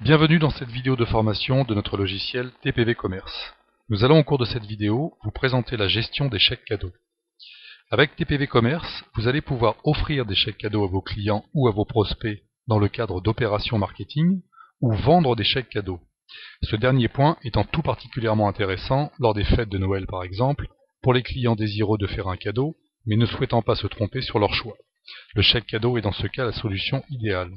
Bienvenue dans cette vidéo de formation de notre logiciel TPV Commerce. Nous allons au cours de cette vidéo vous présenter la gestion des chèques cadeaux. Avec TPV Commerce, vous allez pouvoir offrir des chèques cadeaux à vos clients ou à vos prospects dans le cadre d'opérations marketing ou vendre des chèques cadeaux. Ce dernier point étant tout particulièrement intéressant lors des fêtes de Noël par exemple, pour les clients désireux de faire un cadeau mais ne souhaitant pas se tromper sur leur choix. Le chèque cadeau est dans ce cas la solution idéale.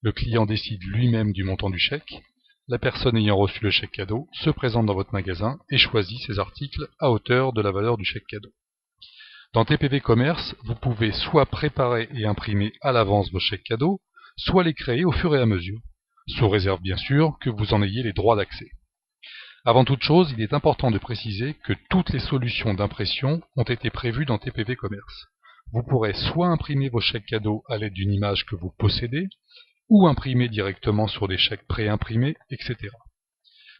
Le client décide lui-même du montant du chèque. La personne ayant reçu le chèque cadeau se présente dans votre magasin et choisit ses articles à hauteur de la valeur du chèque cadeau. Dans TPV Commerce, vous pouvez soit préparer et imprimer à l'avance vos chèques cadeaux, soit les créer au fur et à mesure, sous réserve bien sûr que vous en ayez les droits d'accès. Avant toute chose, il est important de préciser que toutes les solutions d'impression ont été prévues dans TPV Commerce. Vous pourrez soit imprimer vos chèques cadeaux à l'aide d'une image que vous possédez, ou imprimer directement sur des chèques pré-imprimés, etc.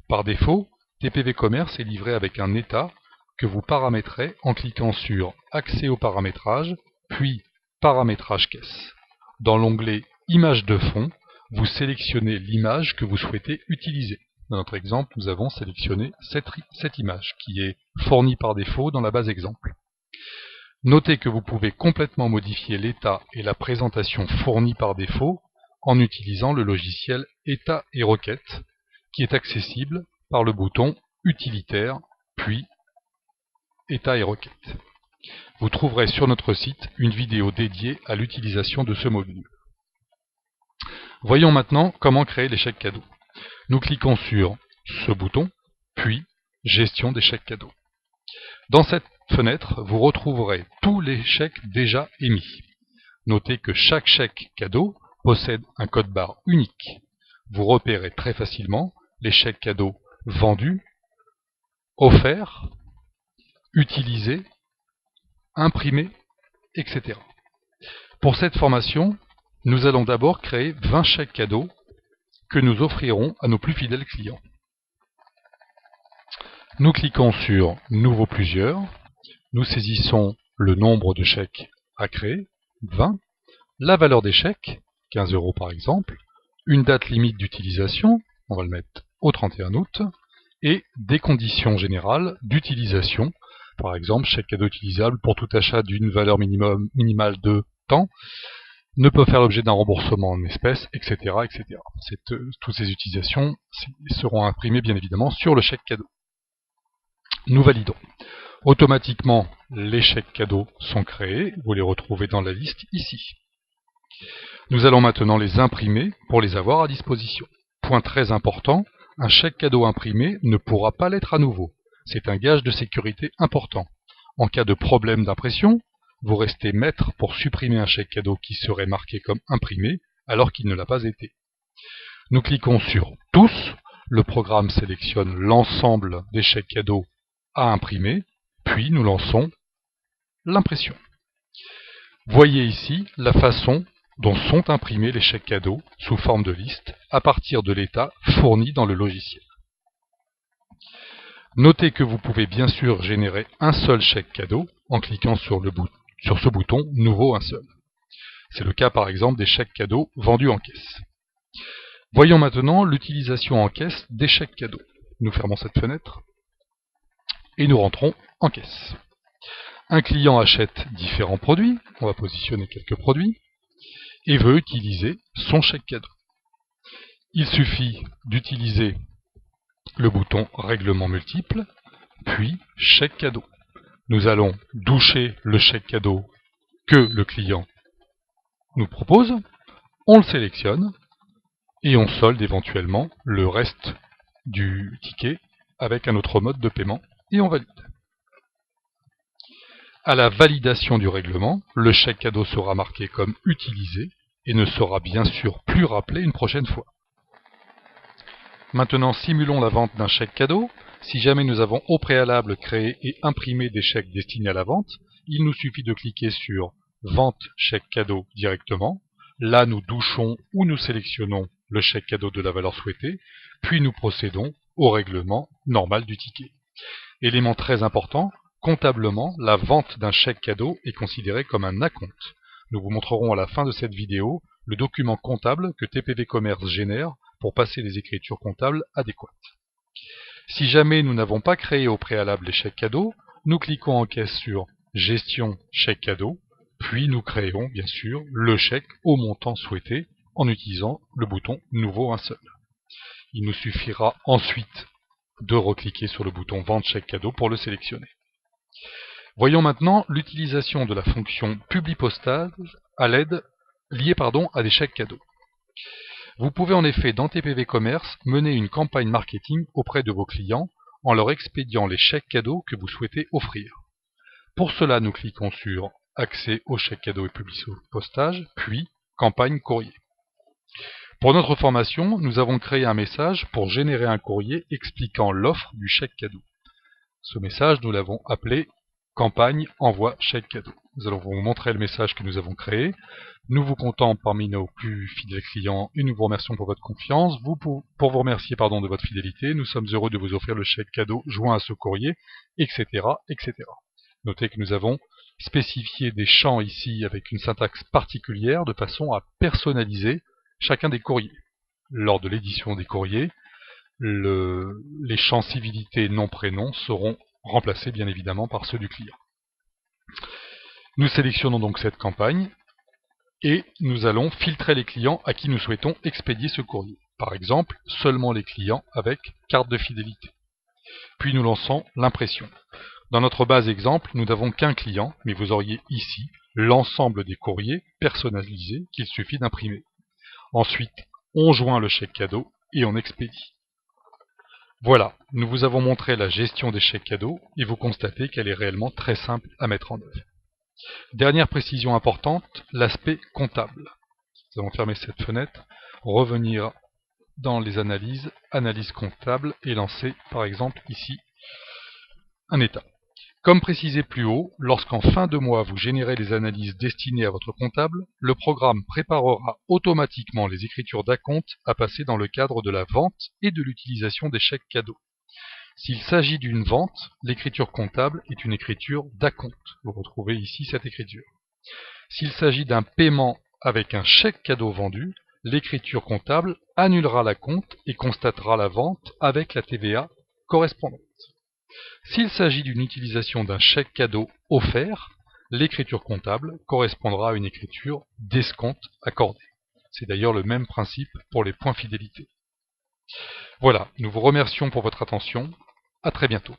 Par défaut, TPV Commerce est livré avec un état que vous paramétrez en cliquant sur Accès au paramétrage, puis Paramétrage caisse. Dans l'onglet Images de fond, vous sélectionnez l'image que vous souhaitez utiliser. Dans notre exemple, nous avons sélectionné cette image qui est fournie par défaut dans la base exemple. Notez que vous pouvez complètement modifier l'état et la présentation fournis par défaut en utilisant le logiciel État et requêtes, qui est accessible par le bouton Utilitaire, puis État et requêtes. Vous trouverez sur notre site une vidéo dédiée à l'utilisation de ce module. Voyons maintenant comment créer les chèques cadeaux. Nous cliquons sur ce bouton, puis Gestion des chèques cadeaux. Dans cette fenêtre, vous retrouverez tous les chèques déjà émis. Notez que chaque chèque cadeau possède un code barre unique. Vous repérez très facilement les chèques cadeaux vendus, offerts, utilisés, imprimés, etc. Pour cette formation, nous allons d'abord créer 20 chèques cadeaux que nous offrirons à nos plus fidèles clients. Nous cliquons sur Nouveau plusieurs, nous saisissons le nombre de chèques à créer, 20, la valeur des chèques, 15 € par exemple, une date limite d'utilisation, on va le mettre au 31 août, et des conditions générales d'utilisation, par exemple chèque cadeau utilisable pour tout achat d'une valeur minimale de temps, ne peut faire l'objet d'un remboursement en espèces, etc. etc. Toutes ces utilisations seront imprimées bien évidemment sur le chèque cadeau. Nous validons. Automatiquement, les chèques cadeaux sont créés, vous les retrouvez dans la liste ici. Nous allons maintenant les imprimer pour les avoir à disposition. Point très important, un chèque cadeau imprimé ne pourra pas l'être à nouveau. C'est un gage de sécurité important. En cas de problème d'impression, vous restez maître pour supprimer un chèque cadeau qui serait marqué comme imprimé alors qu'il ne l'a pas été. Nous cliquons sur Tous, le programme sélectionne l'ensemble des chèques cadeaux à imprimer, puis nous lançons l'impression. Voyez ici la façon dont sont imprimés les chèques cadeaux sous forme de liste à partir de l'état fourni dans le logiciel. Notez que vous pouvez bien sûr générer un seul chèque cadeau en cliquant sur ce bouton Nouveau un seul. C'est le cas par exemple des chèques cadeaux vendus en caisse. Voyons maintenant l'utilisation en caisse des chèques cadeaux. Nous fermons cette fenêtre et nous rentrons en caisse. Un client achète différents produits, on va positionner quelques produits, et veut utiliser son chèque cadeau. Il suffit d'utiliser le bouton Règlement multiple, puis Chèque cadeau. Nous allons doucher le chèque cadeau que le client nous propose, on le sélectionne, et on solde éventuellement le reste du ticket avec un autre mode de paiement, et on valide. À la validation du règlement, le chèque cadeau sera marqué comme utilisé et ne sera bien sûr plus rappelé une prochaine fois. Maintenant, simulons la vente d'un chèque cadeau. Si jamais nous avons au préalable créé et imprimé des chèques destinés à la vente, il nous suffit de cliquer sur Vente chèque cadeau directement. Là, nous douchons ou nous sélectionnons le chèque cadeau de la valeur souhaitée, puis nous procédons au règlement normal du ticket. Élément très important, comptablement, la vente d'un chèque cadeau est considérée comme un acompte. Nous vous montrerons à la fin de cette vidéo le document comptable que TPV Commerce génère pour passer les écritures comptables adéquates. Si jamais nous n'avons pas créé au préalable les chèques cadeaux, nous cliquons en caisse sur Gestion chèque cadeau, puis nous créons bien sûr le chèque au montant souhaité en utilisant le bouton Nouveau un seul. Il nous suffira ensuite de recliquer sur le bouton Vente chèque cadeau pour le sélectionner. Voyons maintenant l'utilisation de la fonction Publipostage liée à des chèques cadeaux. Vous pouvez en effet dans TPV Commerce mener une campagne marketing auprès de vos clients en leur expédiant les chèques cadeaux que vous souhaitez offrir. Pour cela, nous cliquons sur Accès aux chèques cadeaux et Publipostage, puis Campagne courrier. Pour notre formation, nous avons créé un message pour générer un courrier expliquant l'offre du chèque cadeau. Ce message, nous l'avons appelé Campagne envoi chèque cadeau. Nous allons vous montrer le message que nous avons créé. Nous vous comptons parmi nos plus fidèles clients et nous vous remercions pour votre confiance. Pour vous remercier de votre fidélité, nous sommes heureux de vous offrir le chèque cadeau joint à ce courrier, etc., etc. Notez que nous avons spécifié des champs ici avec une syntaxe particulière de façon à personnaliser chacun des courriers. Lors de l'édition des courriers, les champs civilité, nom, prénom seront remplacés bien évidemment par ceux du client. Nous sélectionnons donc cette campagne et nous allons filtrer les clients à qui nous souhaitons expédier ce courrier. Par exemple, seulement les clients avec carte de fidélité. Puis nous lançons l'impression. Dans notre base exemple, nous n'avons qu'un client, mais vous auriez ici l'ensemble des courriers personnalisés qu'il suffit d'imprimer. Ensuite, on joint le chèque cadeau et on expédie. Voilà, nous vous avons montré la gestion des chèques cadeaux et vous constatez qu'elle est réellement très simple à mettre en œuvre. Dernière précision importante, l'aspect comptable. Nous allons fermer cette fenêtre, revenir dans les analyses, analyse comptable et lancer par exemple ici un état. Comme précisé plus haut, lorsqu'en fin de mois vous générez les analyses destinées à votre comptable, le programme préparera automatiquement les écritures d'acompte à passer dans le cadre de la vente et de l'utilisation des chèques cadeaux. S'il s'agit d'une vente, l'écriture comptable est une écriture d'acompte. Vous retrouvez ici cette écriture. S'il s'agit d'un paiement avec un chèque cadeau vendu, l'écriture comptable annulera l'acompte et constatera la vente avec la TVA correspondante. S'il s'agit d'une utilisation d'un chèque cadeau offert, l'écriture comptable correspondra à une écriture d'escompte accordée. C'est d'ailleurs le même principe pour les points fidélité. Voilà, nous vous remercions pour votre attention. À très bientôt.